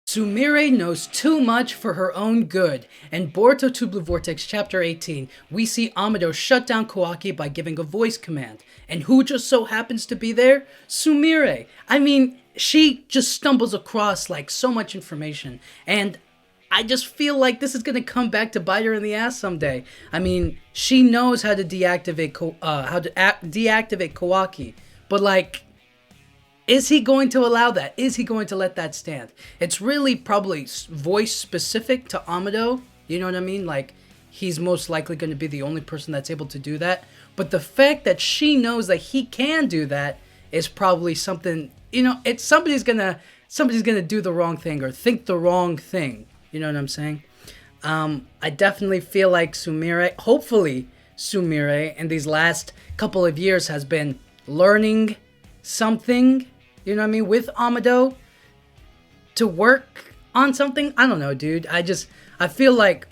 Sumire knows too much for her own good. In Boruto 2 Blue Vortex Chapter 18, we see Amado shut down Kawaki by giving a voice command. And who just so happens to be there? Sumire. I mean, she just stumbles across like so much information. And I just feel like this is gonna come back to bite her in the ass someday. I mean, she knows how to deactivate deactivate Kawaki, but like, is he going to allow that? Is he going to let that stand? It's really probably voice specific to Amado. You know what I mean? Like, he's most likely going to be the only person that's able to do that. But the fact that she knows that he can do that is probably something. You know, it's somebody's gonna do the wrong thing or think the wrong thing. You know what I'm saying? I definitely feel like hopefully Sumire, in these last couple of years has been learning something, you know what I mean, with Amado to work on something. I don't know, dude. I feel like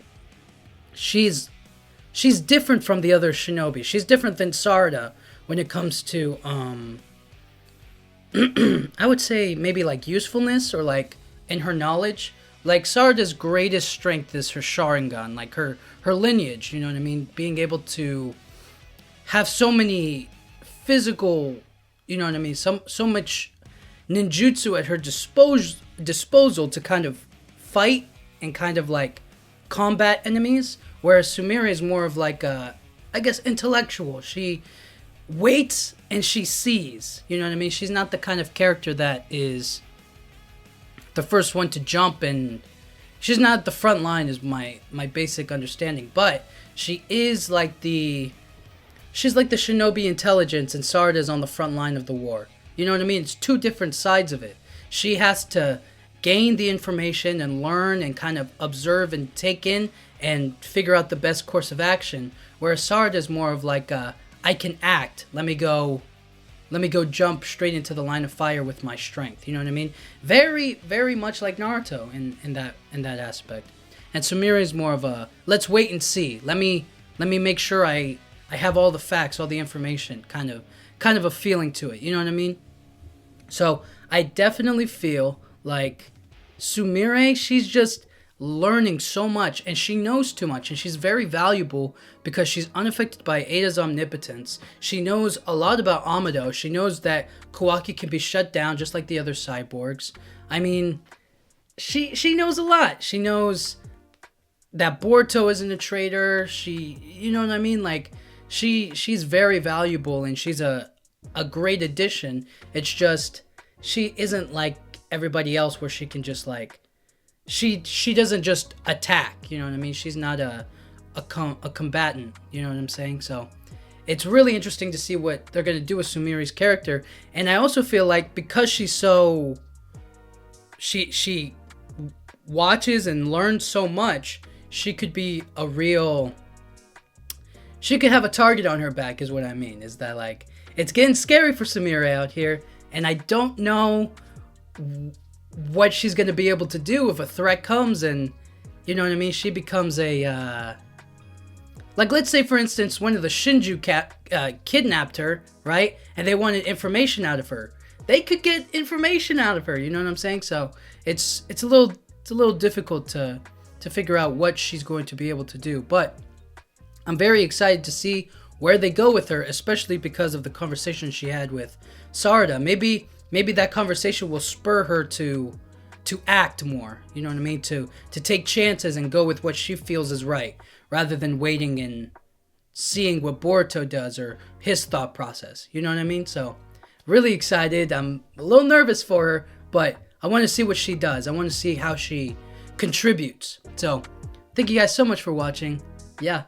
she's different from the other shinobi. She's different than Sarada when it comes to I would say maybe like usefulness or like in her knowledge. Like, Sarada's greatest strength is her Sharingan, like her lineage, you know what I mean? Being able to have so many physical, you know what I mean? So much ninjutsu at her disposal to kind of fight and kind of like combat enemies. Whereas Sumire is more of like a, I guess, intellectual. She waits and she sees, you know what I mean? She's not the kind of character that is the first one to jump, and she's not at the front line is my basic understanding, but she's like the shinobi intelligence, and Sarada's on the front line of the war. You know what I mean? It's two different sides of it. She has to gain the information and learn and kind of observe and take in and figure out the best course of action, whereas Sarada's more of like I can act, let me go jump straight into the line of fire with my strength. You know what I mean? Very, very much like Naruto in that aspect. And Sumire is more of a let's wait and see. Let me make sure I have all the facts, all the information, kind of a feeling to it. You know what I mean? So I definitely feel like Sumire, she's just learning so much, and she knows too much, and she's very valuable because she's unaffected by Ada's omnipotence. She knows a lot about Amado. She knows that Kawaki can be shut down just like the other cyborgs. I mean, she knows a lot. She knows that Boruto isn't a traitor. You know what I mean? Like, she's very valuable, and she's a great addition. It's just she isn't like everybody else where she can just like she doesn't just attack, you know what I mean? She's not a combatant, you know what I'm saying? So it's really interesting to see what they're going to do with Sumire's character. And I also feel like because she's so she watches and learns so much, she could be she could have a target on her back, is what I mean. Is that like it's getting scary for Sumire out here, and I don't know what she's going to be able to do if a threat comes and, you know what I mean, she becomes a, like, let's say, for instance, one of the Shinju kidnapped her, right? And they wanted information out of her. They could get information out of her, you know what I'm saying? So it's a little difficult to figure out what she's going to be able to do. But I'm very excited to see where they go with her, especially because of the conversation she had with Sarada. Maybe that conversation will spur her to act more, you know what I mean? To take chances and go with what she feels is right, rather than waiting and seeing what Boruto does or his thought process, you know what I mean? So, really excited. I'm a little nervous for her, but I want to see what she does. I want to see how she contributes. So, thank you guys so much for watching. Yeah.